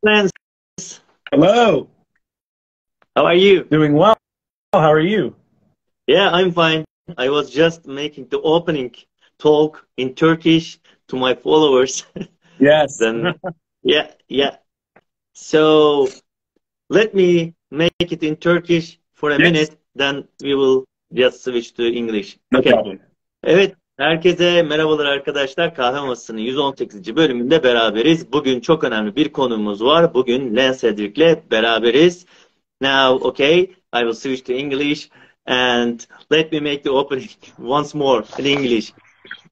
Lance. Hello. How are you? Doing well. How are you? Yeah, I'm fine. I was just making the opening talk in Turkish to my followers. Yes. Then, yeah. So let me make it in Turkish for a Yes. minute. Then we will just switch to English. No Okay. problem. Evet, herkese merhabalar arkadaşlar. Kahve Masası'nın 118. bölümünde beraberiz. Bugün çok önemli bir konuğumuz var. Bugün Lance Hedrick'le beraberiz. Now, okay, I will switch to English and let me make the opening once more in English.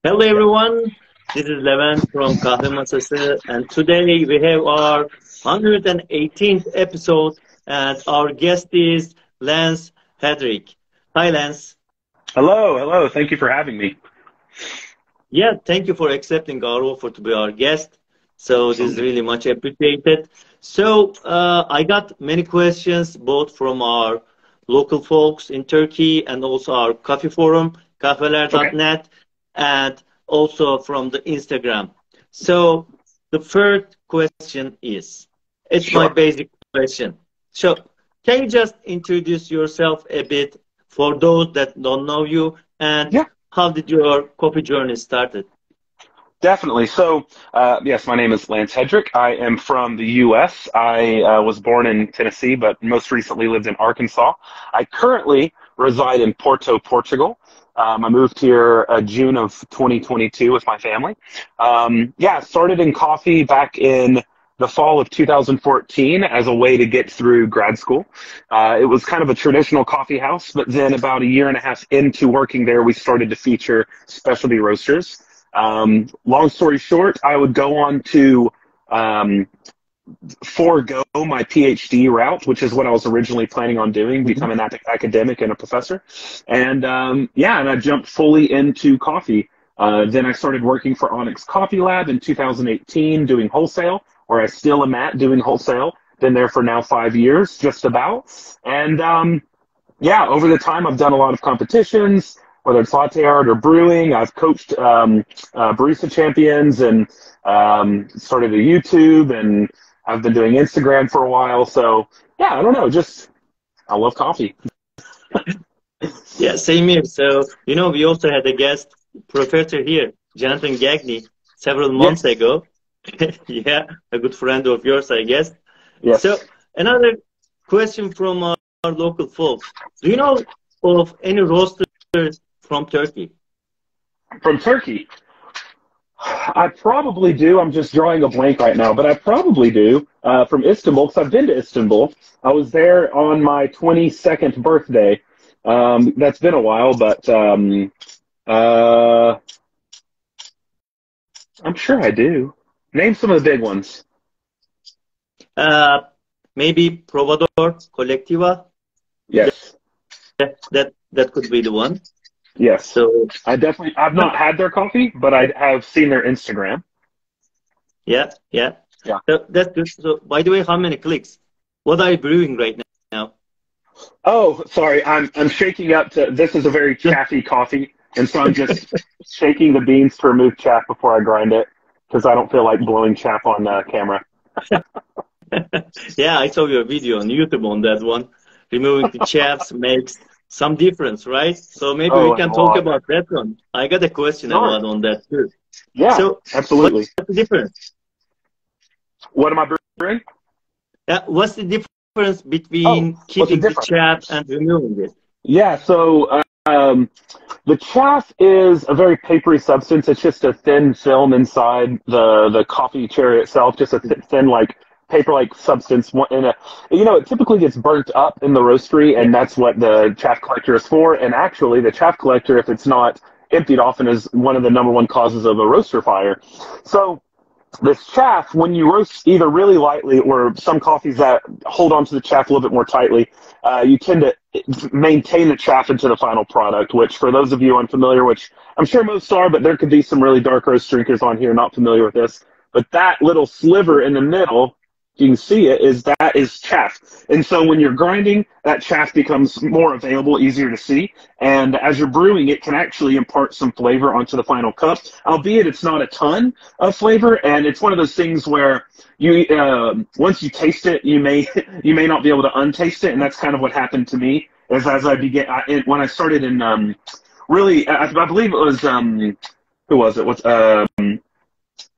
Hello everyone, this is Levent from Kahve Masası and today we have our 118th episode and our guest is Lance Hedrick. Hi Lance. Hello. Thank you for having me. Yeah, thank you for accepting our offer to be our guest. So this is really much appreciated. So I got many questions both from our local folks in Turkey and also our coffee forum, kahveler.net, and also from the Instagram. So the first question is, it's my basic question. So can you just introduce yourself a bit for those that don't know you and how did your coffee journey started? Definitely. So, yes, my name is Lance Hedrick. I am from the U.S. I was born in Tennessee, but most recently lived in Arkansas. I currently reside in Porto, Portugal. I moved here June of 2022 with my family. Started in coffee back in the fall of 2014 as a way to get through grad school. It was kind of a traditional coffee house, but then about a year and a half into working there, we started to feature specialty roasters. Long story short, I would go on to forego my PhD route, which is what I was originally planning on doing, become an academic and a professor. And and I jumped fully into coffee. Then I started working for Onyx Coffee Lab in 2018 doing wholesale, where I still am at doing wholesale. Been there for now 5 years, just about. And over the time I've done a lot of competitions, whether it's latte art or brewing. I've coached barista champions and started a YouTube, and I've been doing Instagram for a while. So I don't know, I love coffee. Yeah, same here. So, we also had a guest professor here, Jonathan Gagney, several months ago. Yeah, a good friend of yours, I guess. Yes. So, another question from our local folks. Do you know of any roasters from Turkey? From Turkey? I probably do. I'm just drawing a blank right now, but I probably do. From Istanbul, because I've been to Istanbul. I was there on my 22nd birthday. That's been a while, but I'm sure I do. Name some of the big ones. Maybe Provador Collectiva. Yes. That could be the one. Yes. So I've not had their coffee, but I have seen their Instagram. Yeah. So that's good. So by the way, how many clicks? What are you brewing right now? Oh, sorry. I'm shaking up to, this is a very chaffy coffee, and so I'm just shaking the beans to remove chaff before I grind it, because I don't feel like blowing chaff on camera. Yeah, I saw your video on YouTube on that one. Removing the chaffs makes some difference, right? So maybe we can talk about that one. I got a question about on that too. Yeah, so absolutely. What's the difference? What am I brewing? What's the difference between keeping the chaff and removing it? Yeah, so the chaff is a very papery substance. It's just a thin film inside the coffee cherry itself, just a thin, like, paper-like substance. It typically gets burnt up in the roastery, and that's what the chaff collector is for. And actually, the chaff collector, if it's not emptied, often is one of the #1 causes of a roaster fire. So this chaff, when you roast either really lightly or some coffees that hold onto the chaff a little bit more tightly, you tend to maintain the chaff into the final product, which for those of you unfamiliar, which I'm sure most are, but there could be some really dark roast drinkers on here not familiar with this, but that little sliver in the middle you can see it, is that is chaff. And so when you're grinding, that chaff becomes more available, easier to see. And as you're brewing, it can actually impart some flavor onto the final cup, albeit it's not a ton of flavor. And it's one of those things where you once you taste it, you may not be able to untaste it. And that's kind of what happened to me. Is as I began, when I started in really, I believe it was who was it? What's oh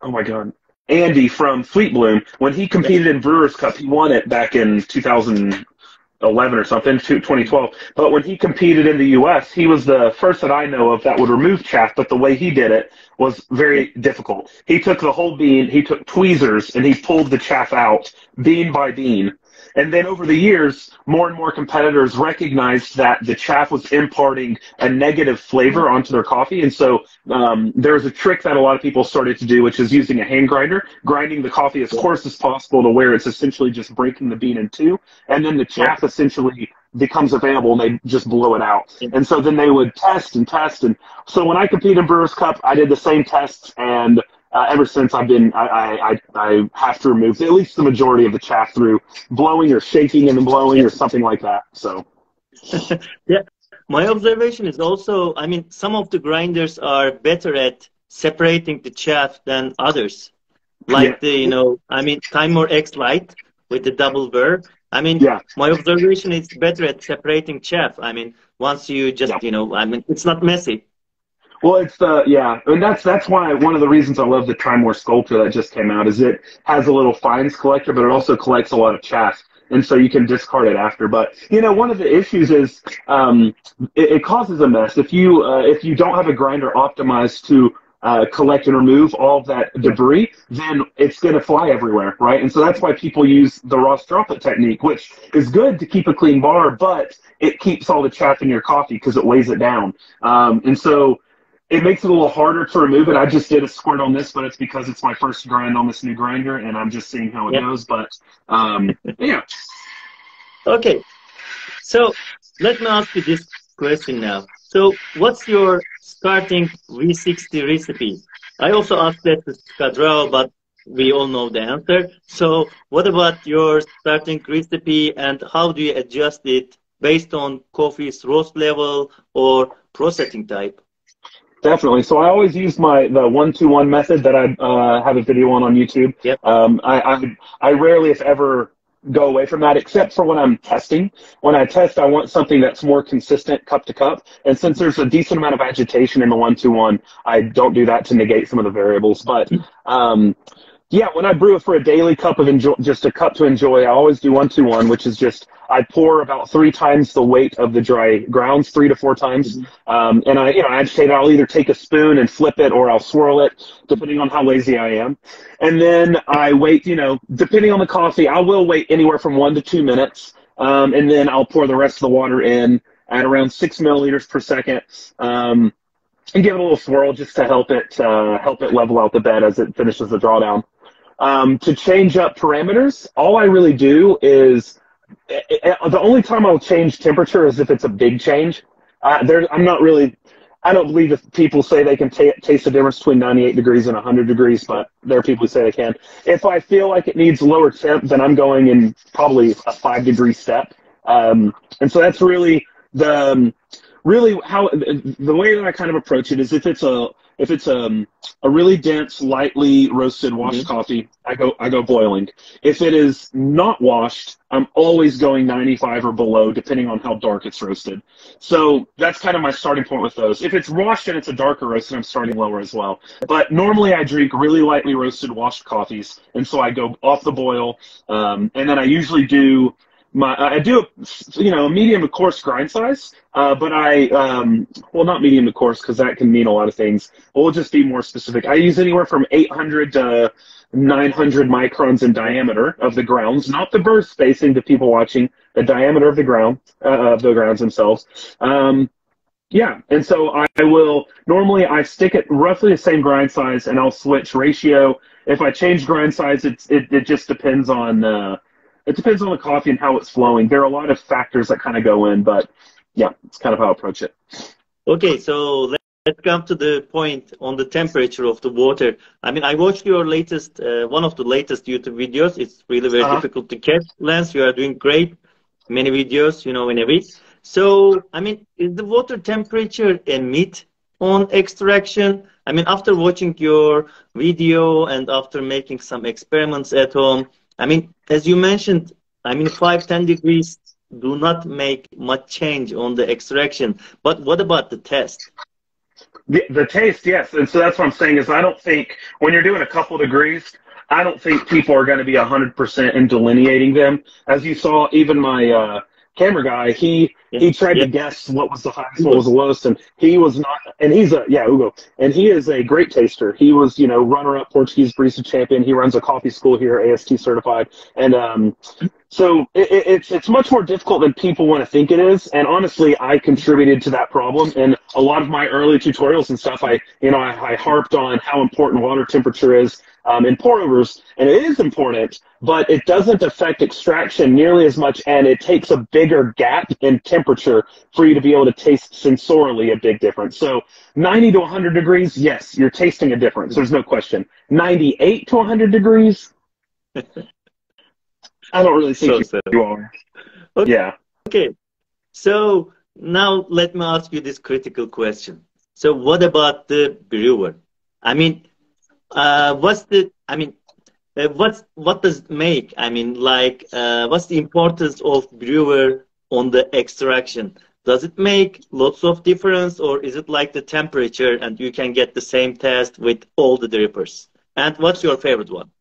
my God. Andy from Fleet Bloom, when he competed in Brewers Cup, he won it back in 2011 or something, 2012. But when he competed in the U.S., he was the first that I know of that would remove chaff, but the way he did it was very difficult. He took the whole bean, he took tweezers, and he pulled the chaff out bean by bean. And then over the years, more and more competitors recognized that the chaff was imparting a negative flavor onto their coffee. And so there was a trick that a lot of people started to do, which is using a hand grinder, grinding the coffee as coarse as possible to where it's essentially just breaking the bean in two. And then the chaff essentially becomes available and they just blow it out. And so then they would test and test. And so when I competed in Brewers Cup, I did the same tests, and ever since I've been, I have to remove at least the majority of the chaff through blowing or shaking and then blowing or something like that. So, yeah, my observation is also, I mean, some of the grinders are better at separating the chaff than others. Like Timer X Lite with the double burr. I mean, my observation is better at separating chaff. I mean, once you just, it's not messy. Well, it's and that's why one of the reasons I love the Trimore Sculptor that just came out is it has a little fines collector, but it also collects a lot of chaff, and so you can discard it after. But one of the issues is it causes a mess if you don't have a grinder optimized to collect and remove all of that debris, then it's going to fly everywhere, right? And so that's why people use the Ross Droplet technique, which is good to keep a clean bar, but it keeps all the chaff in your coffee because it weighs it down, and so it makes it a little harder to remove it. I just did a squirt on this, but it's because it's my first grind on this new grinder, and I'm just seeing how it goes. But, yeah. Okay. So let me ask you this question now. So what's your starting V60 recipe? I also asked that to Skadrao, but we all know the answer. So what about your starting recipe, and how do you adjust it based on coffee's roast level or processing type? Definitely. So I always use the 1-2-1 method that I have a video on YouTube. Yep. I rarely, if ever, go away from that, except for when I'm testing. When I test, I want something that's more consistent cup to cup. And since there's a decent amount of agitation in the 1-2-1, I don't do that to negate some of the variables. But yeah, when I brew it for a daily cup of just a cup to enjoy, I always do 1-2-1, which is just I pour about 3 times the weight of the dry grounds, 3 to 4 times, and I agitate it. I'll either take a spoon and flip it, or I'll swirl it, depending on how lazy I am. And then I wait. Depending on the coffee, I will wait anywhere from 1 to 2 minutes, and then I'll pour the rest of the water in at around 6 milliliters per second. And give it a little swirl just to help it level out the bed as it finishes the drawdown. To change up parameters, all I really do is the only time I'll change temperature is if it's a big change. I don't believe if people say they can taste the difference between 98 degrees and 100 degrees, but there are people who say they can. If I feel like it needs lower temp, then I'm going in probably a 5-degree step. And so that's really the way that I kind of approach it is if it's a really dense, lightly roasted washed coffee, I go boiling. If it is not washed, I'm always going 95 or below, depending on how dark it's roasted. So that's kind of my starting point with those. If it's washed and it's a darker roast, I'm starting lower as well. But normally I drink really lightly roasted washed coffees, and so I go off the boil, and then I usually do I do a medium to coarse grind size, but not medium to coarse because that can mean a lot of things. We'll just be more specific. I use anywhere from 800 to 900 microns in diameter of the grounds, not the burst spacing to people watching, the diameter of the grounds themselves. Yeah, and so normally I stick at roughly the same grind size, and I'll switch ratio. If I change grind size, it just depends on. It depends on the coffee and how it's flowing. There are a lot of factors that kind of go in, but yeah, it's kind of how I approach it. Okay, so let's come to the point on the temperature of the water. I mean, I watched your latest, one of the latest YouTube videos. It's really very difficult to catch. Lance, you are doing great. Many videos, you know, in a week. So, I mean, is the water temperature a myth on extraction? I mean, after watching your video and after making some experiments at home, I mean, as you mentioned, I mean, 5-10 degrees do not make much change on the extraction. But what about the taste? The taste, yes. And so that's what I'm saying is I don't think when you're doing a couple degrees, I don't think people are going to be 100% in delineating them. As you saw, even my camera guy, he tried to guess what was the highest, what was the lowest, and he was not. And he's Hugo, and he is a great taster. He was, you know, runner-up Portuguese Barista Champion. He runs a coffee school here, AST certified, and so it's much more difficult than people want to think it is. And honestly, I contributed to that problem. And a lot of my early tutorials and stuff, I harped on how important water temperature is in pour-overs, and it is important, but it doesn't affect extraction nearly as much, and it takes a bigger gap in temperature for you to be able to taste sensorially a big difference. So 90 to 100 degrees, yes, you're tasting a difference. There's no question. 98 to 100 degrees, I don't really think you are. Okay. Yeah. Okay. So now let me ask you this critical question. So what about the brewer? I mean, what does it make? I mean, like, what's the importance of brewer on the extraction? Does it make lots of difference, or is it like the temperature and you can get the same taste with all the drippers? And what's your favorite one?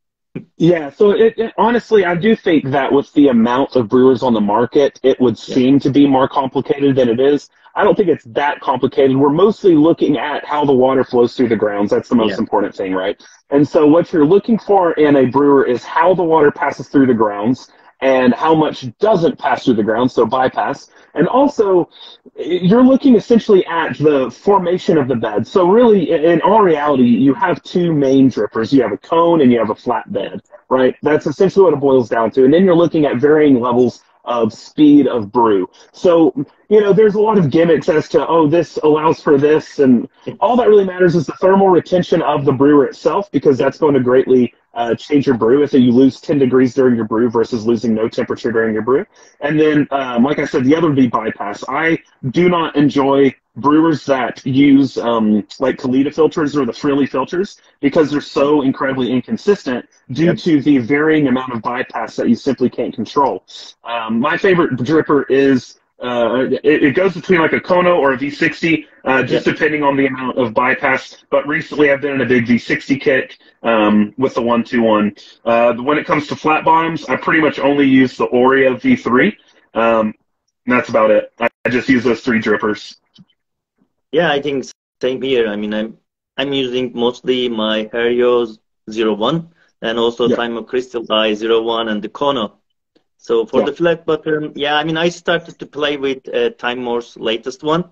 Yeah, so honestly, I do think that with the amount of brewers on the market, it would seem to be more complicated than it is. I don't think it's that complicated. We're mostly looking at how the water flows through the grounds. That's the most important thing, right? And so what you're looking for in a brewer is how the water passes through the grounds and how much doesn't pass through the ground, so bypass. And also, you're looking essentially at the formation of the bed. So really, in all reality, you have two main drippers. You have a cone and you have a flat bed, right? That's essentially what it boils down to. And then you're looking at varying levels of speed of brew. So, you know, there's a lot of gimmicks as to, oh, this allows for this, and all that really matters is the thermal retention of the brewer itself, because that's going to greatly change your brew if you lose 10 degrees during your brew versus losing no temperature during your brew. And then, like I said, the other would be bypass. I do not enjoy brewers that use like Kalita filters or the Frilly filters, because they're so incredibly inconsistent due to the varying amount of bypass that you simply can't control. My favorite dripper is it goes between like a Kono or a V60, just depending on the amount of bypass. But recently I've been in a big V60 kick with the 121. When it comes to flat bottoms, I pretty much only use the Oria V3. And that's about it. I just use those three drippers. Yeah, I think same here. I mean, I'm using mostly my Herios 01 and also Time Crystal I01 and the Kono. So for the flat bottom, I mean, I started to play with Time Moore's latest one,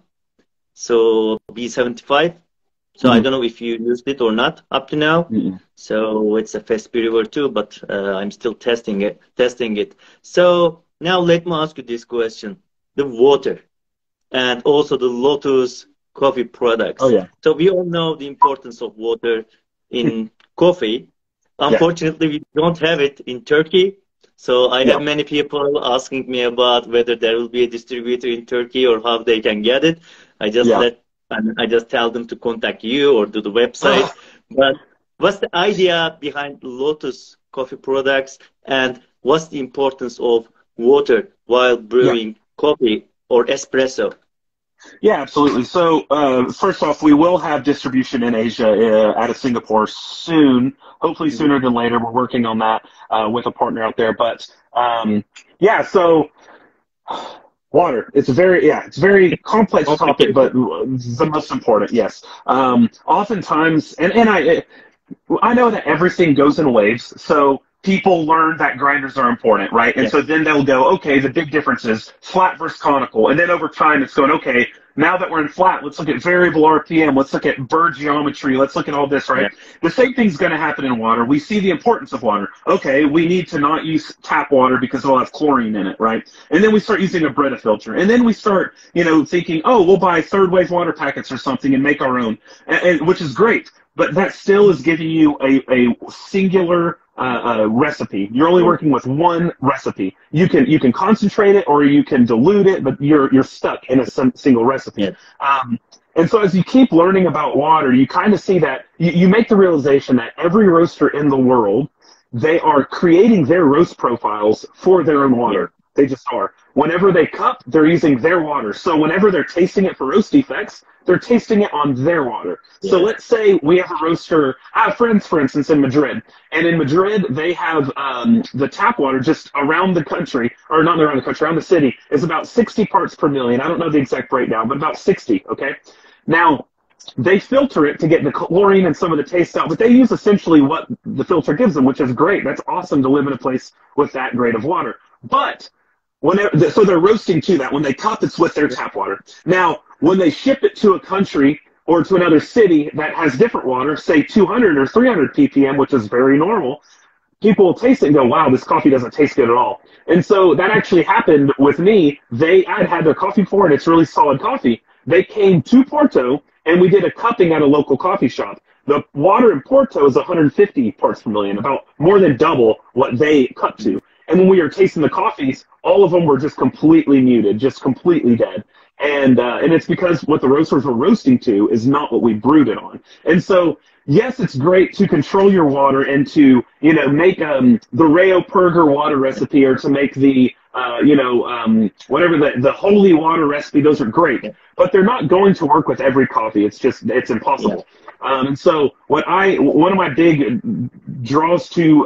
so B75. So I don't know if you used it or not up to now. So it's a fast brewer too, but I'm still testing it. So now let me ask you this question: the water, and also the Lotus Coffee Products. So we all know the importance of water in coffee. Unfortunately, we don't have it in Turkey. So I have many people asking me about whether there will be a distributor in Turkey or how they can get it. I just tell them to contact you or do the website. But what's the idea behind Lotus Coffee Products, and what's the importance of water while brewing coffee or espresso? Yeah, absolutely. So first off, we will have distribution in Asia out of Singapore soon, hopefully sooner than later. We're working on that with a partner out there. But so water. It's a very complex topic, but the most important, yes. Oftentimes, and I know that everything goes in waves, so people learn that grinders are important, right? And so then they'll go, okay, the big difference is flat versus conical. And then over time, it's going, okay, Now that we're in flat, let's look at variable RPM. Let's look at bird geometry. Let's look at all this, right? Yeah. The same thing's going to happen in water. We see the importance of water. Okay, we need to not use tap water because it'll have chlorine in it, right? And then we start using a Brita filter. And then we start, you know, thinking, oh, we'll buy third wave water packets or something and make our own, which is great. But that still is giving you a singular recipe. You're only working with one recipe. You can concentrate it or you can dilute it, but you're stuck in a single recipe. Yeah. And so as you keep learning about water, you kind of see that you make the realization that every roaster in the world, they are creating their roast profiles for their own water. They just are. Whenever they cup, they're using their water. So whenever they're tasting it for roast defects, they're tasting it on their water. Yeah. So let's say we have a roaster, I have friends, for instance, in Madrid. And in Madrid, they have the tap water just around the country, or not around the country, around the city, is about 60 parts per million. I don't know the exact breakdown, but about 60, okay? Now, they filter it to get the chlorine and some of the taste out, but they use essentially what the filter gives them, which is great. That's awesome to live in a place with that grade of water. But so they're roasting to that. When they cup, it's with their tap water. Now, when they ship it to a country or to another city that has different water, say 200 or 300 ppm, which is very normal, people will taste it and go, wow, this coffee doesn't taste good at all. And so that actually happened with me. I'd had their coffee before, and it's really solid coffee. They came to Porto, and we did a cupping at a local coffee shop. The water in Porto is 150 parts per million, about more than double what they cup to. And when we were tasting the coffees, all of them were just completely muted, just completely dead. And it's because what the roasters were roasting to is not what we brewed it on. And so, yes, it's great to control your water and to, you know, make the Rayo Perger water recipe or to make the, whatever the holy water recipe. Those are great, but they're not going to work with every coffee. It's impossible. Yeah. And so one of my big draws to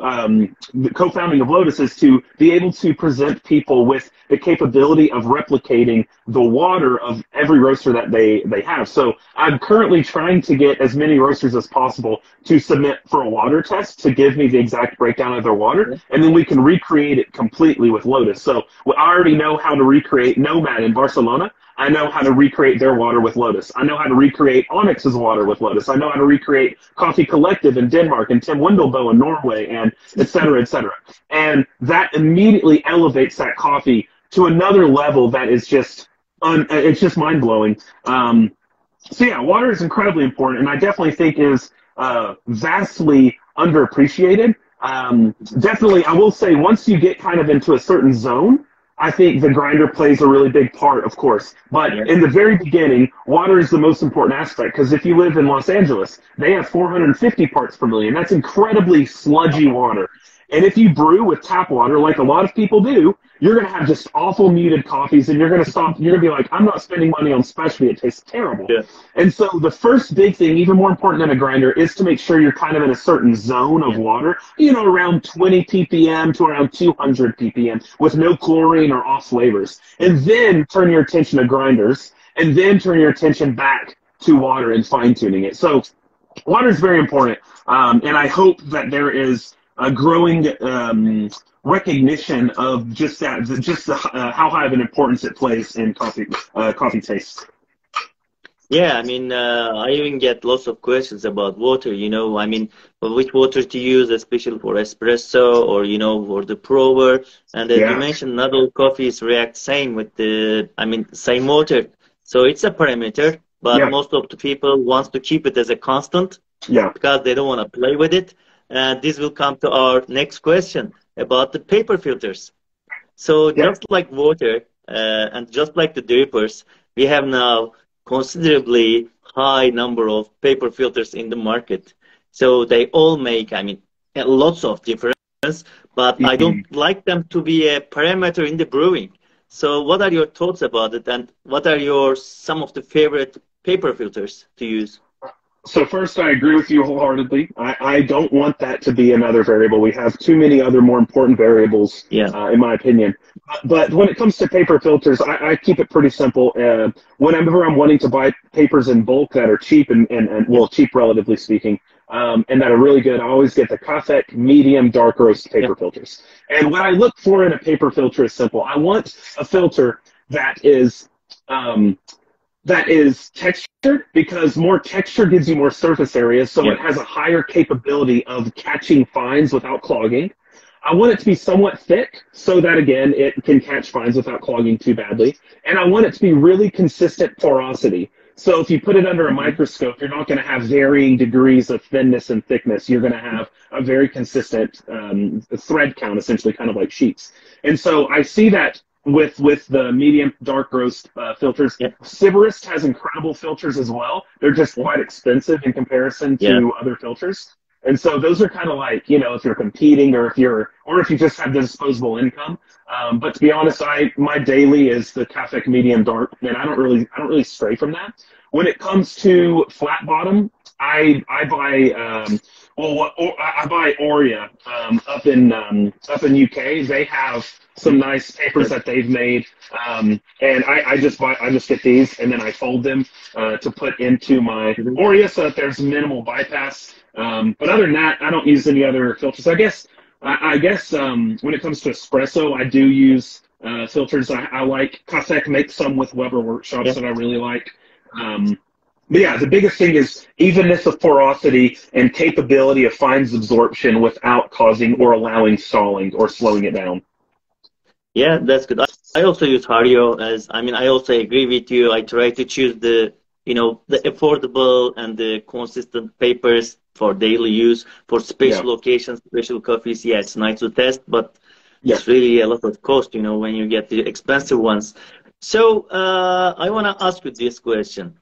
the co-founding of Lotus is to be able to present people with the capability of replicating the water of every roaster that they have. So I'm currently trying to get as many roasters as possible to submit for a water test to give me the exact breakdown of their water, and then we can recreate it completely with Lotus. So I already know how to recreate Nomad in Barcelona. I know how to recreate their water with Lotus. I know how to recreate Onyx's water with Lotus. I know how to recreate Coffee Collective in Denmark and Tim Wendelboe in Norway, and et cetera, et cetera. And that immediately elevates that coffee to another level that is just, it's just mind-blowing. So yeah, water is incredibly important, and I definitely think is vastly underappreciated. Definitely, I will say, once you get kind of into a certain zone, I think the grinder plays a really big part, of course. But in the very beginning, water is the most important aspect, because if you live in Los Angeles, they have 450 parts per million. That's incredibly sludgy water. And if you brew with tap water, like a lot of people do, you're going to have just awful muted coffees, and you're going to be like, I'm not spending money on specialty. It tastes terrible. Yeah. And so the first big thing, even more important than a grinder, is to make sure you're kind of in a certain zone of water, you know, around 20 ppm to around 200 ppm with no chlorine or off flavors. And then turn your attention to grinders, and then turn your attention back to water and fine-tuning it. So water is very important, and I hope that there is a growing recognition of just that, how high of an importance it plays in coffee taste. Yeah, I mean, I even get lots of questions about water, you know, I mean, which water to use, especially for espresso or, you know, for the prover. And as you mentioned, not all coffees react same with same water. So it's a parameter, but most of the people wants to keep it as a constant because they don't want to play with it. And this will come to our next question about the paper filters. So just like water and just like the drippers, we have now considerably high number of paper filters in the market. So they all make, I mean, lots of difference, but I don't like them to be a parameter in the brewing. So what are your thoughts about it, and what are some of the favorite paper filters to use? So first, I agree with you wholeheartedly. I don't want that to be another variable. We have too many other more important variables, in my opinion. But when it comes to paper filters, I keep it pretty simple. Whenever I'm wanting to buy papers in bulk that are cheap and well, cheap relatively speaking, and that are really good, I always get the Kahve medium dark roast paper filters. And what I look for in a paper filter is simple. I want a filter that is that is textured, because more texture gives you more surface area, so Yeah. it has a higher capability of catching fines without clogging. I want it to be somewhat thick so that, again, it can catch fines without clogging too badly. And I want it to be really consistent porosity. So if you put it under a microscope, you're not going to have varying degrees of thinness and thickness. You're going to have a very consistent thread count, essentially, kind of like sheets. And so I see that with the medium dark roast filters. Yeah. Sybarist has incredible filters as well. They're just quite expensive in comparison to other filters. And so those are kind of like, you know, if you're competing or if you just have the disposable income. But to be honest, my daily is the Kahve medium dark, and I don't really stray from that. When it comes to flat bottom, I buy I buy Oria up in UK. They have some nice papers that they've made, and I just get these and then I fold them to put into my Oria so that there's minimal bypass. But other than that, I don't use any other filters. I guess when it comes to espresso, I do use filters. I like Kahve makes some with Weber Workshops that I really like. But yeah, the biggest thing is evenness of porosity and capability of fines absorption without causing or allowing stalling or slowing it down. Yeah, that's good. I also use Hario I also agree with you. I try to choose the affordable and the consistent papers for daily use. For special occasions, special coffees, yeah, it's nice to test, but it's really a lot of cost, when you get the expensive ones. So I want to ask you this question.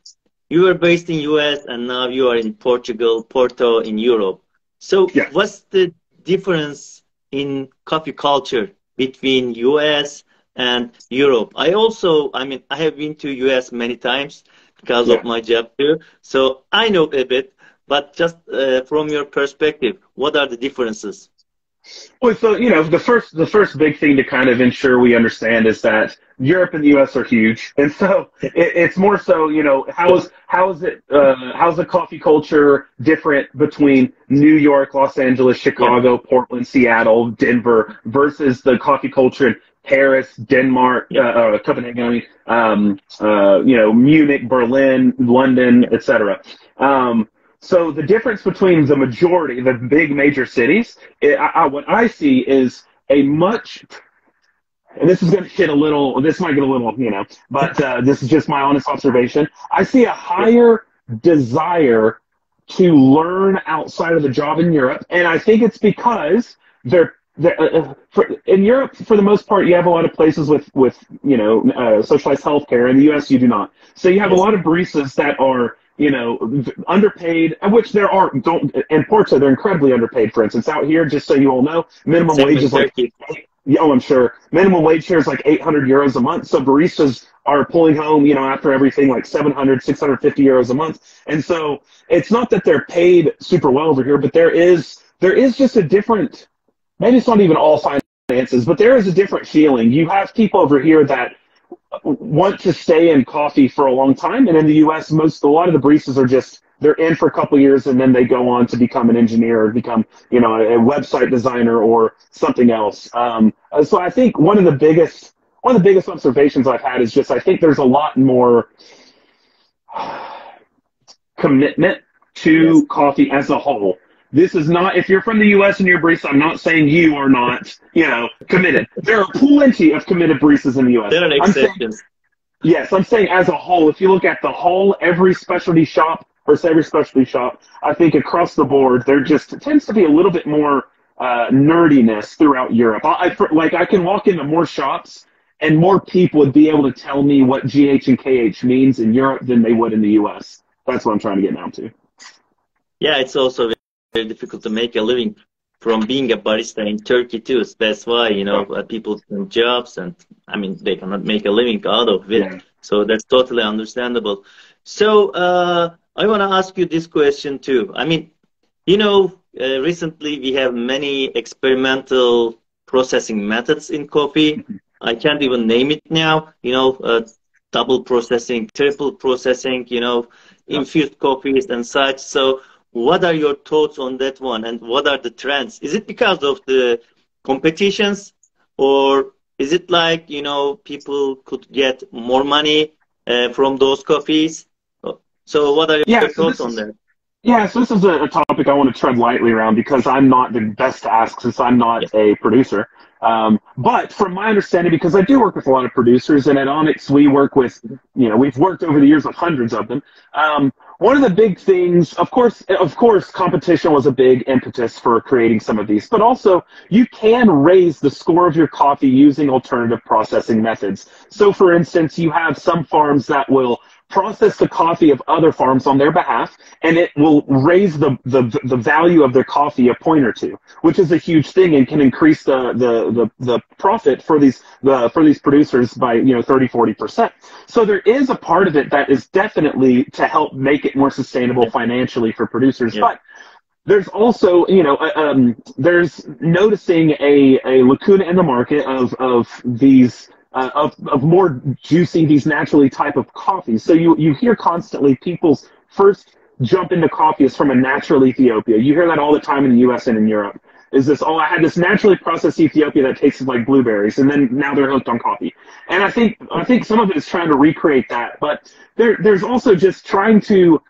You were based in US and now you are in Porto in Europe. So what's the difference in coffee culture between US and Europe? I have been to US many times because of my job too. So I know a bit, but just from your perspective, what are the differences? Well, so, the first big thing to kind of ensure we understand is that Europe and the U.S. are huge. And so it's more so, how's the coffee culture different between New York, Los Angeles, Chicago, Portland, Seattle, Denver versus the coffee culture in Paris, Denmark, Copenhagen, Munich, Berlin, London, etc. So the difference between the majority, the big major cities, what I see is a much, and this is going to this might get a little, but this is just my honest observation. I see a higher desire to learn outside of the job in Europe, and I think it's because in Europe, for the most part, you have a lot of places with socialized healthcare. In the U.S., you do not. So you have a lot of baristas that are underpaid, which there are. In Porto, they're incredibly underpaid. For instance, out here, just so you all know, minimum wage is like, I'm sure minimum wage here is like 800 euros a month. So baristas are pulling home, after everything, like 700, 650 euros a month. And so it's not that they're paid super well over here, but there is just a different. Maybe it's not even all finances, but there is a different feeling. You have people over here that want to stay in coffee for a long time, and in the U.S., a lot of the baristas are they're in for a couple of years, and then they go on to become an engineer or become, a website designer or something else. So I think one of the biggest observations I've had is I think there's a lot more commitment to coffee as a whole. This is not, if you're from the U.S. and you're a barista, I'm not saying you are not, committed. There are plenty of committed baristas in the U.S. There are exceptions. I'm saying as a whole, if you look at the whole, every specialty shop, I think across the board, there just tends to be a little bit more nerdiness throughout Europe. I can walk into more shops and more people would be able to tell me what GH and KH means in Europe than they would in the U.S. That's what I'm trying to get down to. Yeah, it's also very difficult to make a living from being a barista in Turkey too. That's why, people have jobs and, they cannot make a living out of it. Yeah. So that's totally understandable. So I want to ask you this question too. Recently we have many experimental processing methods in coffee. I can't even name it now, double processing, triple processing, infused coffees and such. So what are your thoughts on that one, and what are the trends? Is it because of the competitions, or is it like, people could get more money from those coffees. So what are your thoughts on that? Yeah, so this is a topic I want to tread lightly around because I'm not the best to ask since I'm not a producer. But from my understanding, because I do work with a lot of producers, and at Onyx we work with, we've worked over the years with hundreds of them. One of the big things, of course, competition was a big impetus for creating some of these, but also you can raise the score of your coffee using alternative processing methods. So for instance, you have some farms that will process the coffee of other farms on their behalf, and it will raise the value of their coffee a point or two, which is a huge thing and can increase the profit for these producers by 30-40%. So there is a part of it that is definitely to help make it more sustainable financially for producers, but there's also, there's noticing a lacuna in the market of these of more juicing these naturally type of coffees. So you hear constantly people's first jump into coffee is from a natural Ethiopia. You hear that all the time in the US and in Europe. Is this, I had this naturally processed Ethiopia that tasted like blueberries, and then now they're hooked on coffee. And I think some of it is trying to recreate that, but there's also just trying to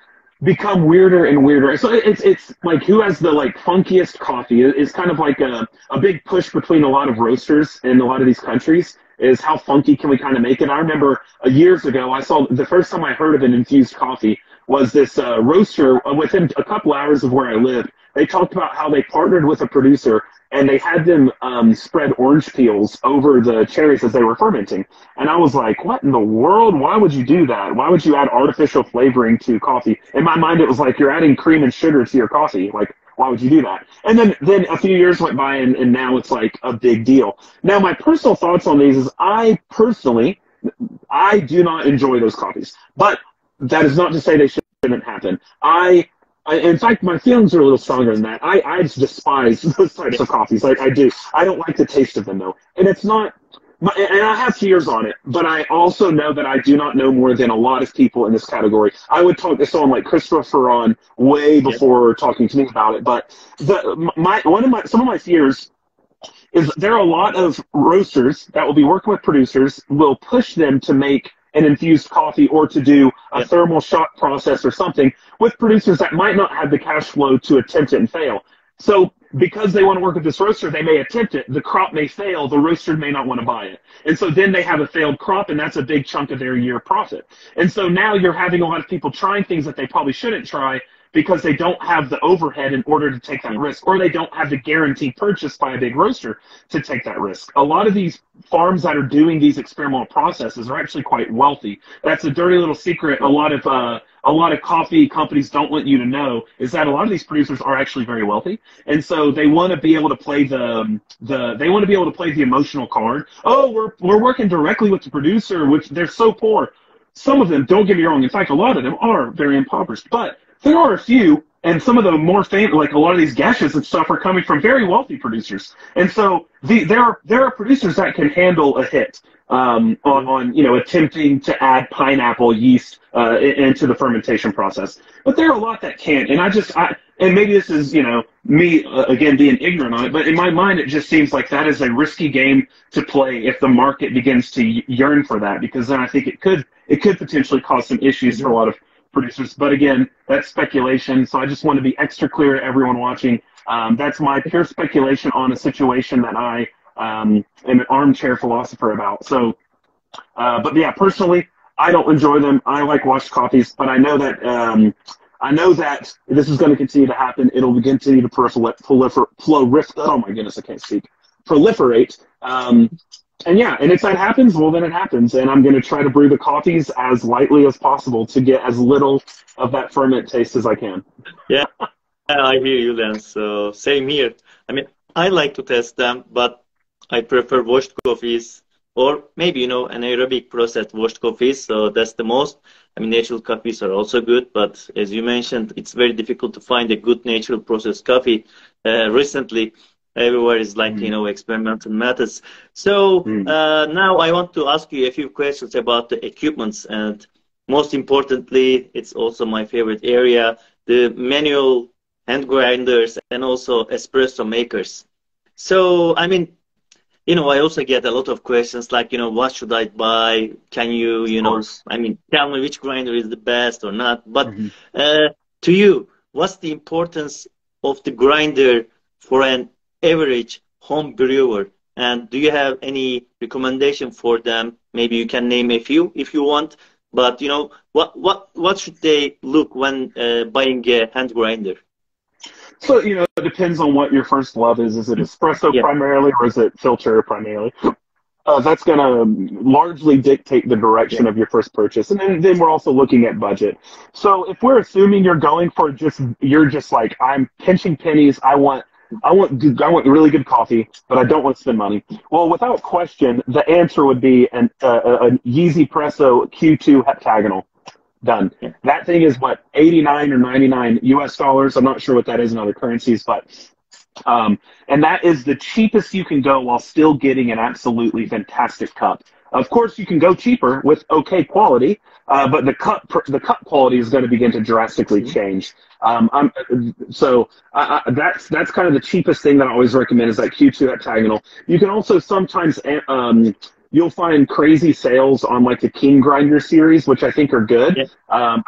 become weirder and weirder. So it's like who has the funkiest coffee is kind of like a big push between a lot of roasters in a lot of these countries. Is how funky can we kind of make it? I remember years ago, I saw the first time I heard of an infused coffee was this roaster within a couple hours of where I lived. They talked about how they partnered with a producer and they had them spread orange peels over the cherries as they were fermenting. And I was like, what in the world? Why would you do that? Why would you add artificial flavoring to coffee? In my mind, it was like you're adding cream and sugar to your coffee. Like, why would you do that? And then a few years went by, and now it's like a big deal. Now, my personal thoughts on these is I do not enjoy those coffees. But that is not to say they shouldn't happen. In fact, my feelings are a little stronger than that. I just despise those types of coffees. Like, I do. I don't like the taste of them, though. And it's not... And I have fears on it, but I also know that I do not know more than a lot of people in this category. I would talk to someone like Christopher Ferron way before talking to me about it. But some of my fears is there are a lot of roasters that will be working with producers, will push them to make an infused coffee or to do a thermal shock process or something with producers that might not have the cash flow to attempt it and fail. So because they want to work with this roaster, they may attempt it. The crop may fail. The roaster may not want to buy it. And so then they have a failed crop, and that's a big chunk of their year profit. And so now you're having a lot of people trying things that they probably shouldn't try because they don't have the overhead in order to take that risk, or they don't have the guaranteed purchase by a big roaster to take that risk. A lot of these farms that are doing these experimental processes are actually quite wealthy. That's a dirty little secret a lot of coffee companies don't want you to know, is that a lot of these producers are actually very wealthy. And so they want to be able to play the emotional card. Oh, we're working directly with the producer, which they're so poor. Some of them, don't get me wrong, in fact, a lot of them are very impoverished, but there are a few, and some of the more famous, like a lot of these gashes and stuff, are coming from very wealthy producers. And so there are producers that can handle a hit on attempting to add pineapple yeast into the fermentation process. But there are a lot that can't. And and maybe this is me again being ignorant on it, but in my mind it just seems like that is a risky game to play if the market begins to yearn for that, because then I think it could potentially cause some issues for a lot of producers. But again, that's speculation, so I just want to be extra clear to everyone watching. That's my pure speculation on a situation that I am an armchair philosopher about. So, but yeah, personally, I don't enjoy them. I like washed coffees, but I know that this is going to continue to happen. It'll continue to proliferate. And yeah, and if that happens, well, then it happens. And I'm going to try to brew the coffees as lightly as possible to get as little of that ferment taste as I can. Yeah, I hear you, Lance. So same here. I mean, I like to test them, but I prefer washed coffees, or maybe, anaerobic processed washed coffees. So that's the most. I mean, natural coffees are also good, but as you mentioned, it's very difficult to find a good natural processed coffee recently. Everywhere is like, experimental methods. So now I want to ask you a few questions about the equipments, and most importantly, it's also my favorite area, the manual hand grinders and also espresso makers. So, I mean, I also get a lot of questions like, what should I buy? Can you, tell me which grinder is the best or not? But to you, what's the importance of the grinder for an average home brewer? And do you have any recommendation for them? Maybe you can name a few if you want. But, what should they look when buying a hand grinder? So, it depends on what your first love is. Is it espresso primarily, or is it filter primarily? That's going to largely dictate the direction of your first purchase. And then we're also looking at budget. So if we're assuming you're going for you're just like, I'm pinching pennies. I want really good coffee, but I don't want to spend money. Well, without question, the answer would be an Yeezy Presso Q2 heptagonal. Done. Yeah. That thing is what, 89 or 99 US dollars. I'm not sure what that is in other currencies, but and that is the cheapest you can go while still getting an absolutely fantastic cup. Of course, you can go cheaper with okay quality, but the cup quality is going to begin to drastically change. That's kind of the cheapest thing that I always recommend is that Q2 heptagonal. You can also sometimes you'll find crazy sales on like the King Grinder series, which I think are good. Yeah.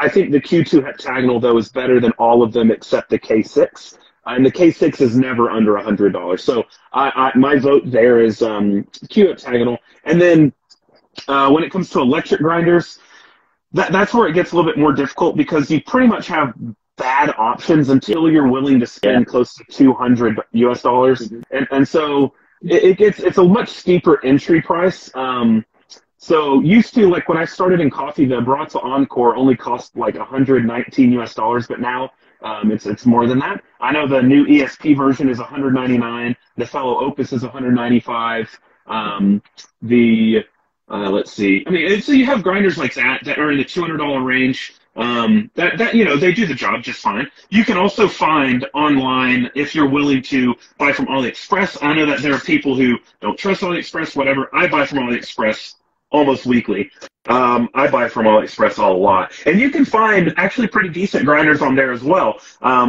I think the Q2 heptagonal though is better than all of them except the K6. And the K6 is never under $100. So my vote there is Q heptagonal. And then when it comes to electric grinders, that's where it gets a little bit more difficult because you pretty much have bad options until you're willing to spend close to 200 US dollars. And so it's a much steeper entry price. So used to, like when I started in coffee, the Baratza Encore only cost like 119 US dollars, but now it's more than that. I know the new ESP version is 199. The fellow Opus is 195. Let's see. I mean, so you have grinders like that are in the $200 range. They do the job just fine. You can also find online if you're willing to buy from AliExpress. I know that there are people who don't trust AliExpress, whatever. I buy from AliExpress almost weekly. I buy from AliExpress a lot. And you can find actually pretty decent grinders on there as well,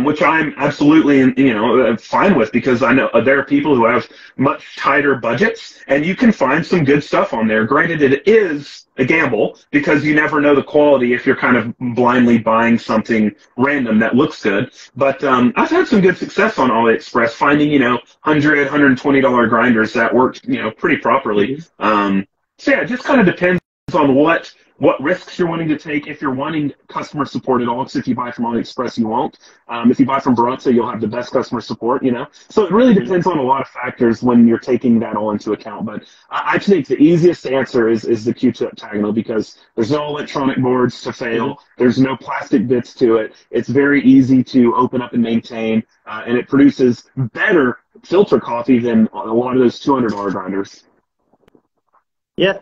which I'm absolutely, fine with because I know there are people who have much tighter budgets and you can find some good stuff on there. Granted, it is a gamble because you never know the quality if you're kind of blindly buying something random that looks good. But I've had some good success on AliExpress finding, $100, $120 grinders that work, pretty properly. So yeah, it just kind of depends on what risks you're wanting to take. If you're wanting customer support at all, because if you buy from AliExpress, you won't. If you buy from Baratza, you'll have the best customer support, So it really depends on a lot of factors when you're taking that all into account. But I think the easiest answer is the Q2 heptagonal because there's no electronic boards to fail. There's no plastic bits to it. It's very easy to open up and maintain, and it produces better filter coffee than a lot of those $200 grinders. Yeah.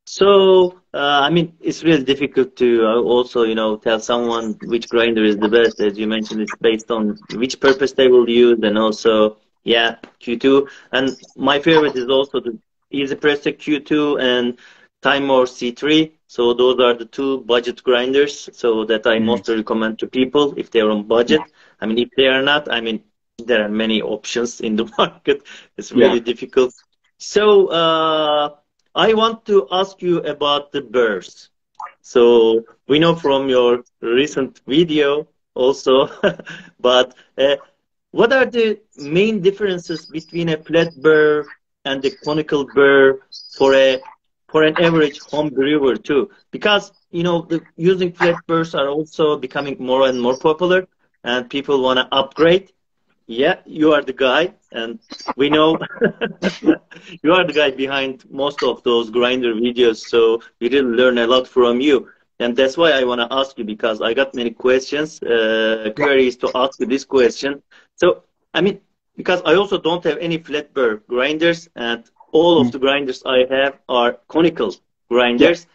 So, it's really difficult to also, tell someone which grinder is the best. As you mentioned, it's based on which purpose they will use and also, Q2. And my favorite is also the EasyPresso Q2 and Timor C3. So those are the two budget grinders. So that I mostly recommend to people if they're on budget. If they are not, there are many options in the market. It's really difficult. So, I want to ask you about the burrs. So we know from your recent video also, but what are the main differences between a flat burr and the conical burr for an average home brewer too? Because using flat burrs are also becoming more and more popular, and people want to upgrade. Yeah, you are the guy, and we know you are the guy behind most of those grinder videos, so we really learn a lot from you. And that's why I want to ask you, because I got many questions, queries to ask you this question. So, because I also don't have any flat burr grinders, and all of the grinders I have are conical grinders.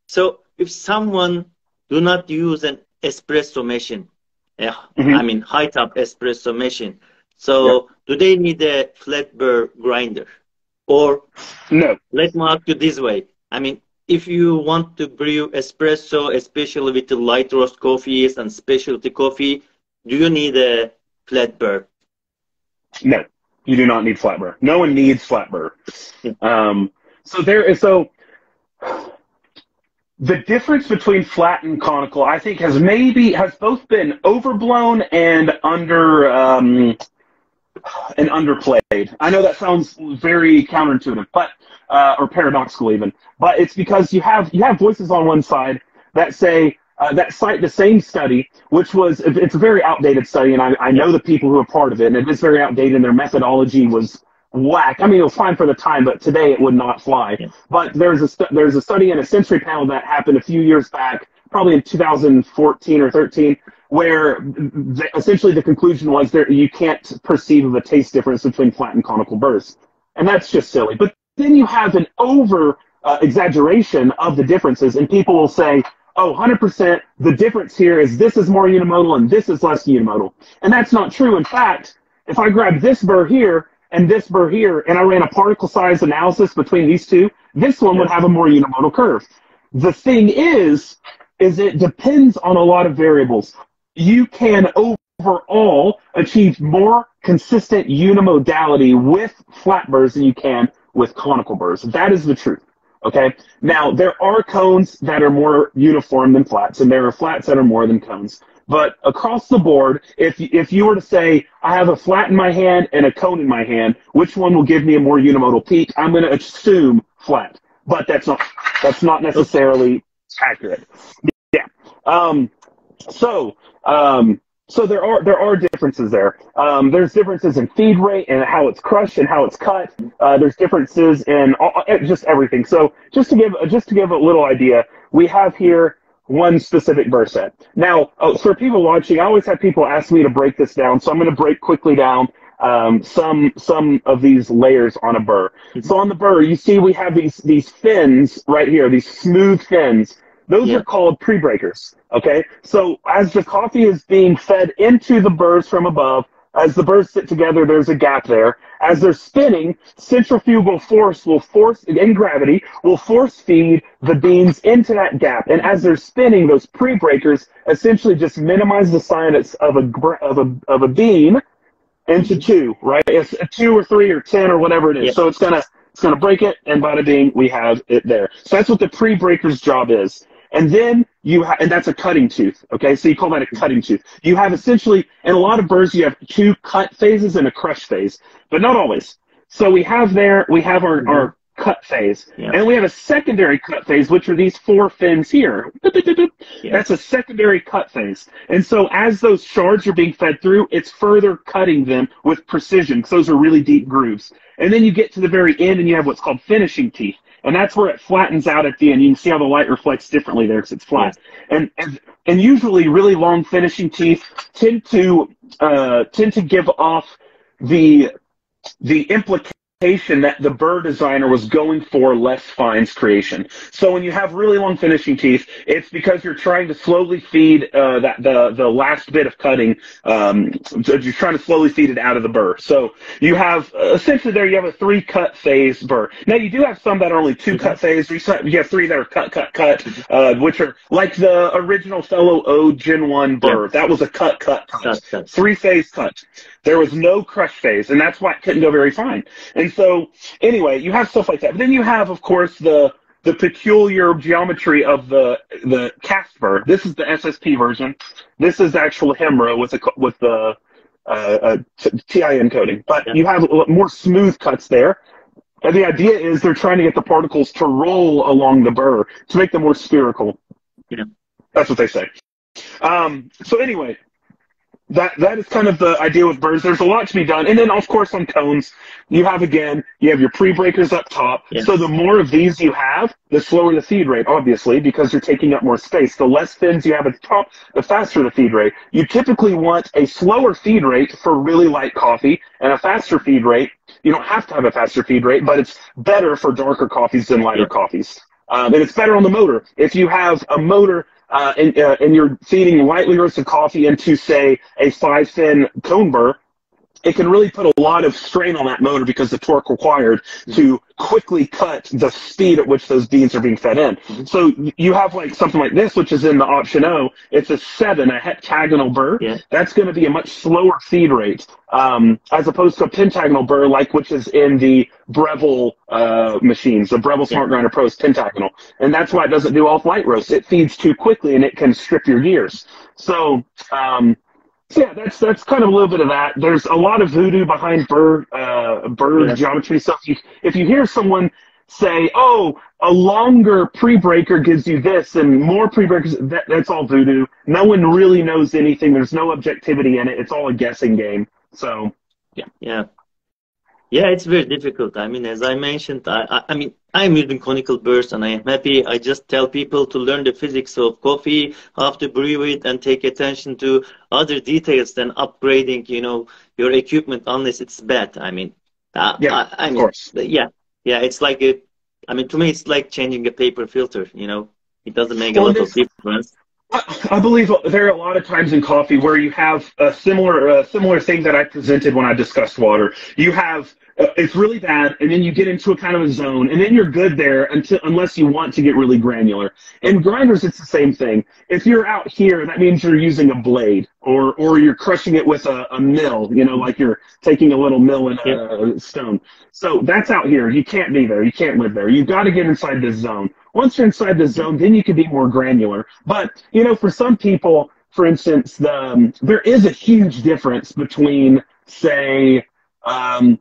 So, if someone do not use an espresso machine, high top espresso machine. So do they need a flat burr grinder? Or no? Let me ask you this way. If you want to brew espresso, especially with the light roast coffees and specialty coffee, do you need a flat burr? No. You do not need flat burr. No one needs flat burr. The difference between flat and conical, I think, has both been overblown and underplayed. I know that sounds very counterintuitive, but or paradoxical even. But it's because you have voices on one side that say that cite the same study, it's a very outdated study, and I know the people who are part of it, and it is very outdated, and their methodology was whack. I mean, it was fine for the time, but today it would not fly. Yeah. But there's a study in a sensory panel that happened a few years back, probably in 2014 or 13, where essentially the conclusion was you can't perceive a taste difference between flat and conical burrs. And that's just silly. But then you have an exaggeration of the differences, and people will say, oh, 100%, the difference here is this is more unimodal and this is less unimodal. And that's not true. In fact, if I grab this burr here and this burr here, and I ran a particle size analysis between these two, this one would have a more unimodal curve. The thing is it depends on a lot of variables. You can overall achieve more consistent unimodality with flat burrs than you can with conical burrs. That is the truth. Okay. Now, there are cones that are more uniform than flats, and there are flats that are more than cones. But across the board, if you were to say, I have a flat in my hand and a cone in my hand, which one will give me a more unimodal peak? I'm going to assume flat, but that's not necessarily accurate. Yeah. So there are differences there. There's differences in feed rate and how it's crushed and how it's cut. There's differences in just everything. So just to give a little idea, we have here one specific burr set. Now, for people watching, I always have people ask me to break this down, so I'm going to break quickly down some of these layers on a burr. So on the burr, you see we have these fins right here, these smooth fins. Those are called pre-breakers, okay? So as the coffee is being fed into the burrs from above, as the burrs sit together, there's a gap there. As they're spinning, centrifugal force and gravity will force feed the beans into that gap. And as they're spinning, those pre-breakers essentially just minimize the size of a bean into two, right? It's a 2 or 3 or 10 or whatever it is. Yep. So it's gonna break it, and bada bing, we have it there. So that's what the pre-breaker's job is. And then and that's a cutting tooth, okay? So you call that a cutting tooth. You have essentially, in a lot of burrs, you have 2 cut phases and a crush phase, but not always. So we have our cut phase, and we have a secondary cut phase, which are these 4 fins here. That's a secondary cut phase. And so as those shards are being fed through, it's further cutting them with precision, because those are really deep grooves. And then you get to the very end, and you have what's called finishing teeth. And that's where it flattens out at the end. You can see how the light reflects differently there because it's flat. And usually really long finishing teeth tend to give off the implication that the burr designer was going for less fines creation. So when you have really long finishing teeth, it's because you're trying to slowly feed the last bit of cutting. You're trying to slowly feed it out of the burr. So you have essentially there you have a 3 cut phase burr. Now you do have some that are only 2 cut phase. You have 3 that are cut, which are like the original Fellow O Gen 1 burr. That was a cut. 3 phase cut. There was no crush phase, and that's why it couldn't go very fine. And so, anyway, you have stuff like that. But then you have, of course, the peculiar geometry of the cast burr. This is the SSP version. This is actual Hemra with the TIN coating. But you have more smooth cuts there. And the idea is they're trying to get the particles to roll along the burr to make them more spherical. Yeah. That's what they say. So anyway, that is kind of the idea with burrs. There's a lot to be done. And then, of course, on cones, you have your pre-breakers up top. Yes. So the more of these you have, the slower the feed rate, obviously, because you're taking up more space. The less fins you have at the top, the faster the feed rate. You typically want a slower feed rate for really light coffee and a faster feed rate. You don't have to have a faster feed rate, but it's better for darker coffees than lighter coffees. And it's better on the motor. If you have a motor and you're feeding lightly roasted coffee into, say, a 5-fin cone burr, it can really put a lot of strain on that motor because the torque required to quickly cut the speed at which those beans are being fed in. So you have like something like this, which is in the option O. It's a 7, a heptagonal burr. Yeah. That's going to be a much slower feed rate, as opposed to a pentagonal burr, like which is in the Breville machines. The Breville Smart Grinder Pro is pentagonal, and that's why it doesn't do off light roast. It feeds too quickly, and it can strip your gears. So, yeah, that's kind of a little bit of that. There's a lot of voodoo behind burr geometry. So if you hear someone say, "Oh, a longer pre-breaker gives you this, and more pre-breakers," that's all voodoo. No one really knows anything. There's no objectivity in it. It's all a guessing game. So, yeah. Yeah, it's very difficult. I mean, as I mentioned, I mean, I'm using conical bursts and I am happy. I just tell people to learn the physics of coffee, how to brew it, and take attention to other details than upgrading, you know, your equipment unless it's bad. I mean, I mean, of course. Yeah, it's like I mean, to me, it's like changing a paper filter, you know, it doesn't make a lot of difference. I believe there are a lot of times in coffee where you have a similar thing that I presented when I discussed water. You have it's really bad, and then you get into a kind of a zone, and then you're good there unless you want to get really granular. In grinders, it's the same thing. If you're out here, that means you're using a blade, or you're crushing it with a mill, you know, like you're taking a little mill in a stone. So that's out here. You can't be there. You can't live there. You've got to get inside this zone. Once you're inside the zone, then you can be more granular. But, you know, for some people, for instance, there is a huge difference between, say a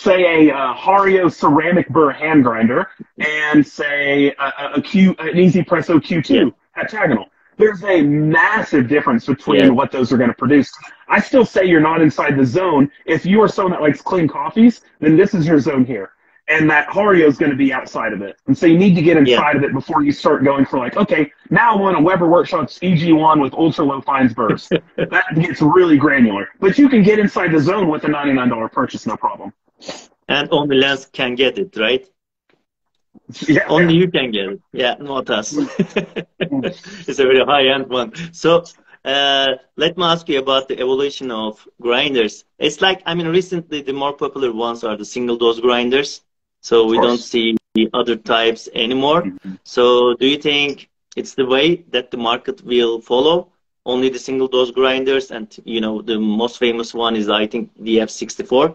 Hario ceramic burr hand grinder and, say, an Easy Presso Q2 heptagonal. There's a massive difference between what those are going to produce. I still say you're not inside the zone. If you are someone that likes clean coffees, then this is your zone here. And that Hario is going to be outside of it. And so you need to get inside of it before you start going for like, okay, now I want a Weber Workshops EG1 with ultra low fines burst. That gets really granular. But you can get inside the zone with a $99 purchase, no problem. And only Lance can get it, right? Yeah, only you can get it. Yeah, not us. It's a very high-end one. So let me ask you about the evolution of grinders. It's like, I mean, recently the more popular ones are the single-dose grinders. So we don't see the other types anymore. So do you think it's the way that the market will follow? Only the single-dose grinders, and, you know, the most famous one is, I think, the F64?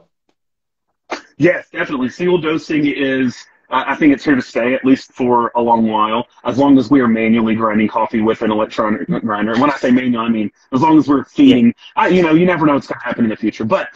Yes, definitely. Single dosing is, I think it's here to stay, at least for a long while, as long as we are manually grinding coffee with an electronic grinder. When I say manual, I mean as long as we're feeding. You know, you never know what's going to happen in the future. But,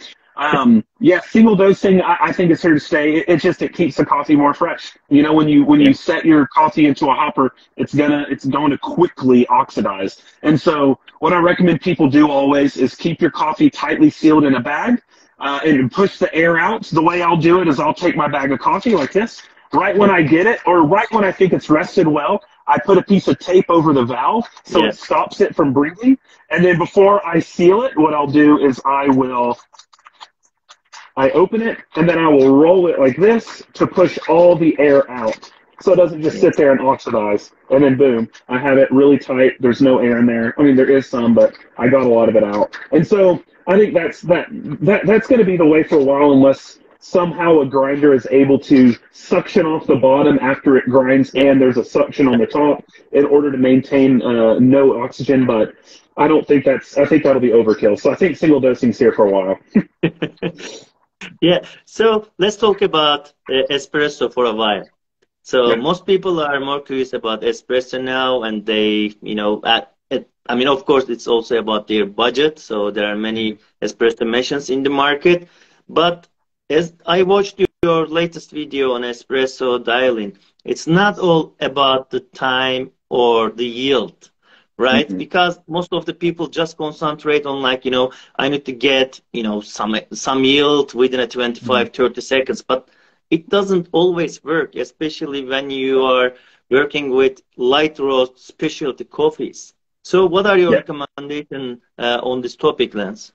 yeah, single dosing, I think it's here to stay. It keeps the coffee more fresh. You know, when you set your coffee into a hopper, it's going to quickly oxidize. And so what I recommend people do always is keep your coffee tightly sealed in a bag. And push the air out. The way I'll do it is I'll take my bag of coffee like this. Right when I get it, or right when I think it's rested well, I put a piece of tape over the valve so it stops it from breathing. And then before I seal it, what I'll do is I open it, and then I will roll it like this to push all the air out. So it doesn't just sit there and oxidize. And then boom, I have it really tight. There's no air in there. I mean, there is some, but I got a lot of it out. And so I think that's going to be the way for a while, unless somehow a grinder is able to suction off the bottom after it grinds, and there's a suction on the top in order to maintain no oxygen. But I don't think I think that'll be overkill. So I think single dosing's here for a while. Yeah. So let's talk about espresso for a while. So most people are more curious about espresso now, and they, you know, I mean, of course, it's also about their budget. So there are many espresso machines in the market. But as I watched your latest video on espresso dialing, it's not all about the time or the yield, right? Because most of the people just concentrate on, like, you know, I need to get, you know, some yield within a 25, 30 seconds. But it doesn't always work, especially when you are working with light roast specialty coffees. So what are your recommendations on this topic, Lance?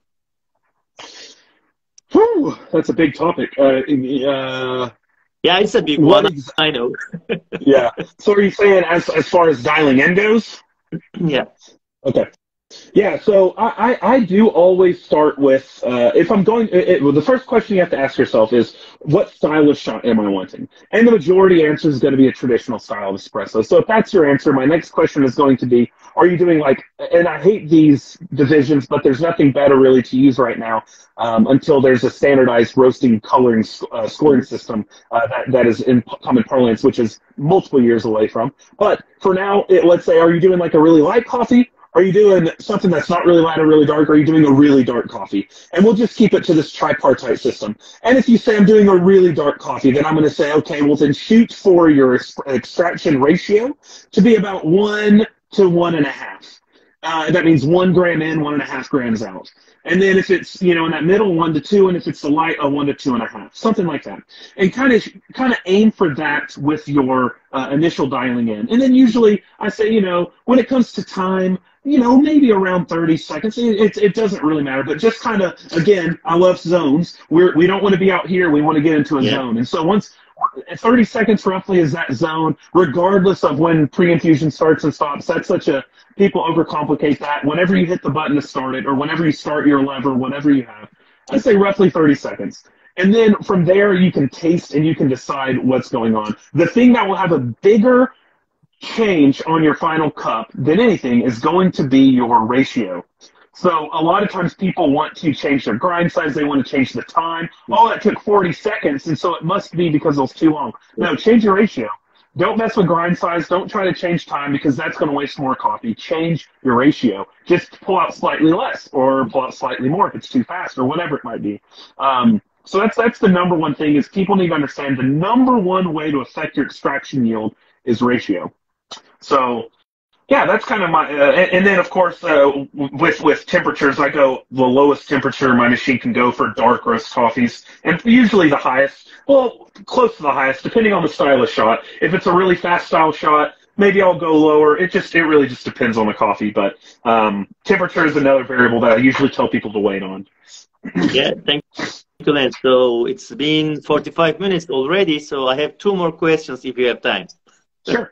Whew, that's a big topic. Yeah, it's a big one, I know. Yeah. So are you saying as far as dialing in goes? Yeah. Okay. Yeah, so I do always start with, if I'm going, well, the first question you have to ask yourself is, what style of shot am I wanting? And the majority answer is going to be a traditional style of espresso. So if that's your answer, my next question is going to be, are you doing like, and I hate these divisions, but there's nothing better really to use right now until there's a standardized roasting, coloring, scoring system that is in common parlance, which is multiple years away from. But for now, let's say, are you doing like a really light coffee? Are you doing something that's not really light or really dark? Or are you doing a really dark coffee? And we'll just keep it to this tripartite system. And if you say I'm doing a really dark coffee, then I'm going to say, okay, well then shoot for your extraction ratio to be about 1 to 1.5. That means 1 gram in, 1.5 grams out. And then if it's, in that middle, 1 to 2, and if it's the light, a 1 to 2.5, something like that. And kind of aim for that with your initial dialing in. And then usually I say, when it comes to time, maybe around 30 seconds. It doesn't really matter, but just kind of, again, I love zones. We don't want to be out here. We want to get into a zone. And so once 30 seconds roughly is that zone, regardless of when pre-infusion starts and stops. That's people overcomplicate that. Whenever you hit the button to start it, or whenever you start your lever, whatever you have, I say roughly 30 seconds. And then from there, you can taste and you can decide what's going on. The thing that will have a bigger change on your final cup than anything is going to be your ratio. So a lot of times people want to change their grind size. They want to change the time. Oh, that took 40 seconds, and so it must be because it was too long. No, change your ratio. Don't mess with grind size. Don't try to change time because that's going to waste more coffee. Change your ratio. Just pull out slightly less or pull out slightly more if it's too fast or whatever it might be. So that's the number one thing is people need to understand the number one way to affect your extraction yield is ratio. So, yeah, that's kind of my, and then of course, with temperatures, I go the lowest temperature my machine can go for dark roast coffees, and usually the highest, well, close to the highest, depending on the style of shot. If it's a really fast style shot, maybe I'll go lower. It really just depends on the coffee, but temperature is another variable that I usually tell people to wait on. Yeah, thank you, Lance. So it's been 45 minutes already, so I have 2 more questions if you have time. Sure.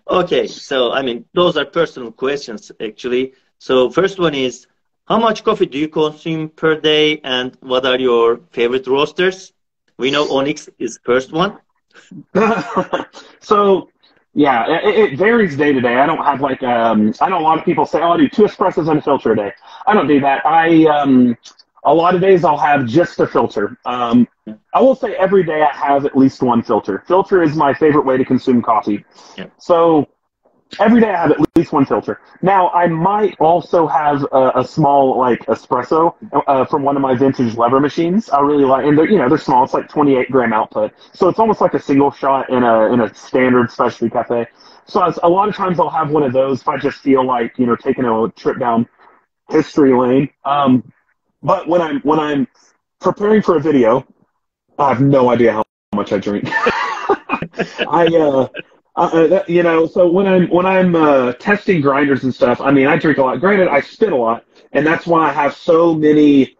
Okay, so those are personal questions actually. So first one is, how much coffee do you consume per day, and what are your favorite roasters? We know Onyx is first one. So yeah, it varies day to day. I don't have like I know a lot of people say, oh, I do 2 espressos and a filter a day. I don't do that. A lot of days I'll have just a filter. I will say every day I have at least 1 filter. Filter is my favorite way to consume coffee. Yeah. So every day I have at least 1 filter. Now I might also have a small like espresso from one of my vintage lever machines. I really like, and they're small. It's like 28 gram output. So it's almost like a single shot in a standard specialty cafe. So a lot of times I'll have one of those if I just feel like taking a trip down history lane. But when I'm preparing for a video, I have no idea how much I drink. So when I'm testing grinders and stuff, I drink a lot. Granted, I spit a lot, and that's why I have so many.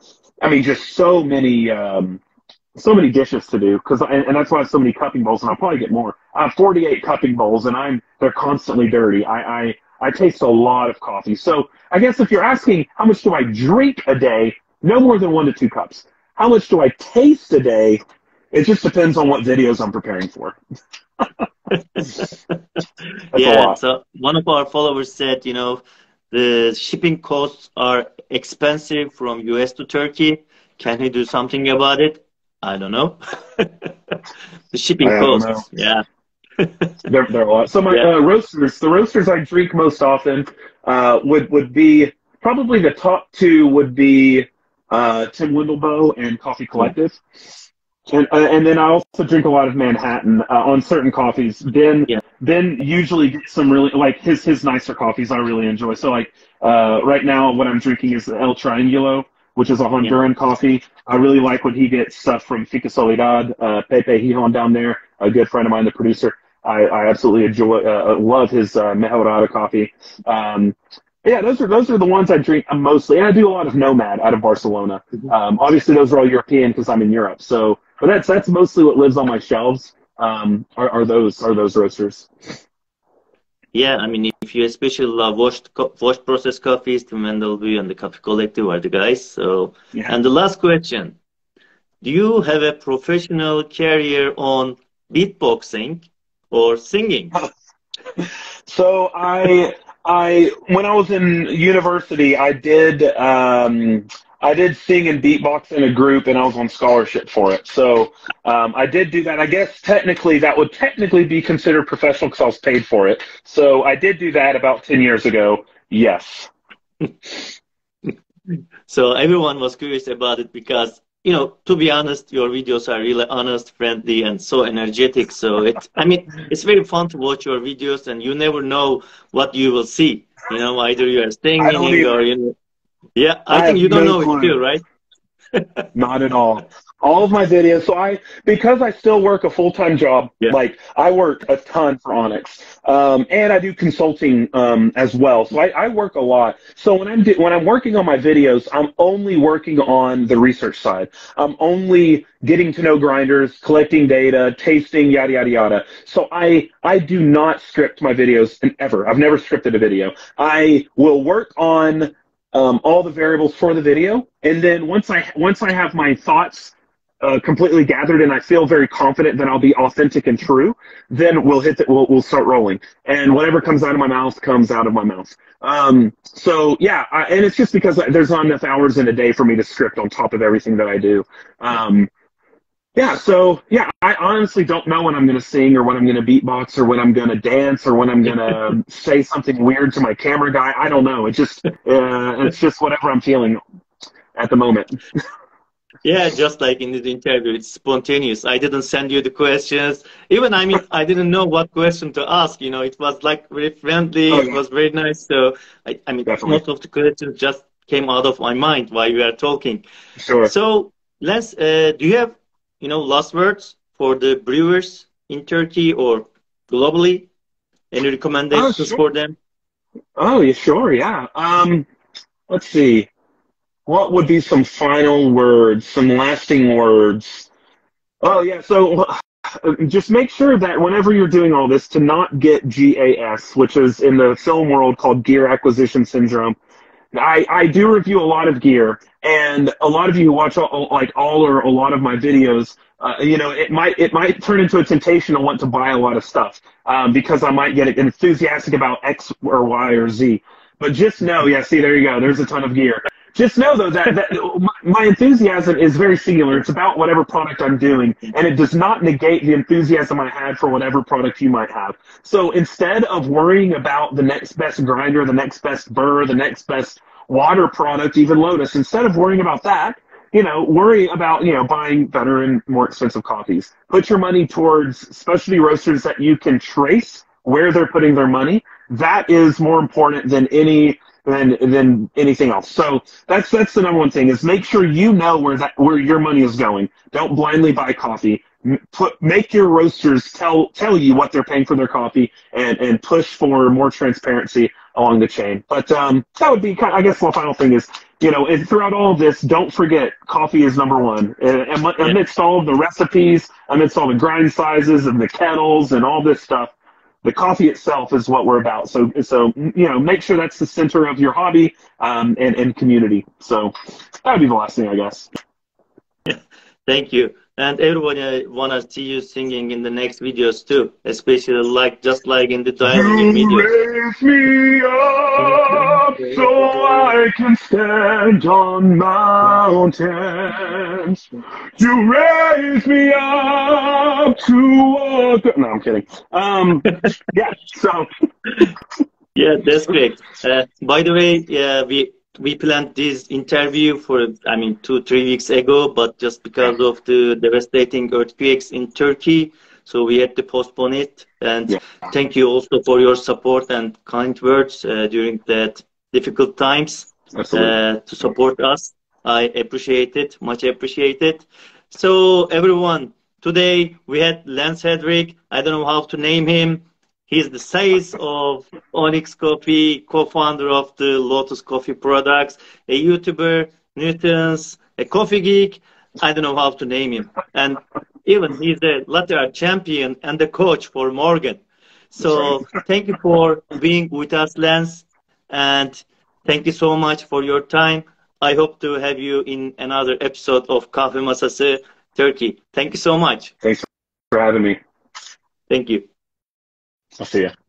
So many dishes to do, and that's why I have so many cupping bowls, and I'll probably get more. I have 48 cupping bowls, and they're constantly dirty. I taste a lot of coffee. So I guess if you're asking how much do I drink a day, no more than 1 to 2 cups. How much do I taste a day? It just depends on what videos I'm preparing for. Yeah, so one of our followers said, the shipping costs are expensive from US to Turkey. Can he do something about it? I don't know. The shipping costs, yeah. They're a lot. So my roasters, the roasters I drink most often would be, probably the top 2 would be Tim Wendelboe and Coffee Collective. And then I also drink a lot of Manhattan on certain coffees. Ben usually gets some really, like his nicer coffees I really enjoy. So like right now what I'm drinking is the El Triangulo, which is a Honduran coffee. I really like when he gets stuff from Finca Soledad, Pepe Hijon down there, a good friend of mine, the producer. I absolutely love his Mejorada coffee. Yeah, those are the ones I drink mostly, and I do a lot of Nomad out of Barcelona. Obviously, those are all European because I'm in Europe. So, but that's mostly what lives on my shelves. Are those roasters? Yeah, if you especially love washed processed coffees, Tim Wendelby and the Coffee Collective are the guys. So, Yeah. and the last question: do you have a professional career on beatboxing or singing? So when I was in university, I did sing and beatbox in a group, and I was on scholarship for it. So I did do that. I guess technically that would be considered professional because I was paid for it. So I did do that about 10 years ago. Yes. So everyone was curious about it because, you know, to be honest, your videos are really honest, friendly, and so energetic. So it's very fun to watch your videos, and you never know what you will see. You know, either you are singing or, you know. Yeah, I think you don't know it too, right? Not at all. All of my videos. So because I still work a full-time job, like I work a ton for Onyx, and I do consulting as well. So I work a lot. So when I'm working on my videos, I'm only working on the research side. I'm only getting to know grinders, collecting data, tasting, yada yada yada. So I do not script my videos ever. I've never scripted a video. I will work on all the variables for the video, and then once I have my thoughts completely gathered and I feel very confident that I'll be authentic and true, then we'll start rolling, and whatever comes out of my mouth comes out of my mouth. So yeah, and it's just because there's not enough hours in a day for me to script on top of everything that I do. Yeah, so yeah, I honestly don't know when I'm going to sing or when I'm going to beatbox or when I'm going to dance or when I'm going to say something weird to my camera guy. I don't know. It's just whatever I'm feeling at the moment. Yeah, just like in the interview, it's spontaneous. I didn't send you the questions. Even, I didn't know what question to ask. You know, it was like very friendly. Oh, yeah. It was very nice. So, Definitely. most of the questions just came out of my mind while we are talking. Sure. So, Lance, do you have, you know, last words for the brewers in Turkey or globally? Any recommendations for them? Oh, yeah, sure, yeah. Let's see. What would be some final words, some lasting words? Oh, yeah, so just make sure that whenever you're doing all this to not get GAS, which is in the film world called Gear Acquisition Syndrome. I do review a lot of gear, and a lot of you who watch all or a lot of my videos, you know, it might turn into a temptation to want to buy a lot of stuff because I might get enthusiastic about X or Y or Z. But just know, yeah, see, there you go. There's a ton of gear. Just know, though, that my enthusiasm is very singular. It's about whatever product I'm doing, and it does not negate the enthusiasm I had for whatever product you might have. So instead of worrying about the next best grinder, the next best burr, the next best water product, even Lotus, instead of worrying about that, you know, worry about, you know, buying better and more expensive coffees. Put your money towards specialty roasters that you can trace where they're putting their money. That is more important than anything else. So that's the number one thing, is make sure you know where your money is going. Don't blindly buy coffee. Make your roasters tell you what they're paying for their coffee, and push for more transparency along the chain. But that would be I guess the final thing is, you know, throughout all of this, don't forget coffee is number one. Amidst all of the recipes, amidst all the grind sizes and the kettles and all this stuff, the coffee itself is what we're about. So you know, make sure that's the center of your hobby and community. So that would be the last thing, I guess. Thank you. And everyone wanna see you singing in the next videos too, especially just like in the dialogue videos. Raise me up so I can stand on mountains. You raise me up to walk. No, I'm kidding. Yeah. So. Yeah, that's great. By the way, we planned this interview for, 2-3 weeks ago, but just because of the devastating earthquakes in Turkey, so we had to postpone it. And thank you also for your support and kind words during that difficult times to support us. I appreciate it, much appreciated. So everyone, today we had Lance Hedrick. I don't know how to name him. He's the sales of Onyx Coffee, co-founder of the Lotus Coffee Products, a YouTuber, Nuisance, a coffee geek. I don't know how to name him. And even he's the Latte Art Champion and the coach for Morgan. So thank you for being with us, Lance, and thank you so much for your time. I hope to have you in another episode of Kahve Masası Turkey. Thank you so much. Thanks for having me. Thank you. I'll see you.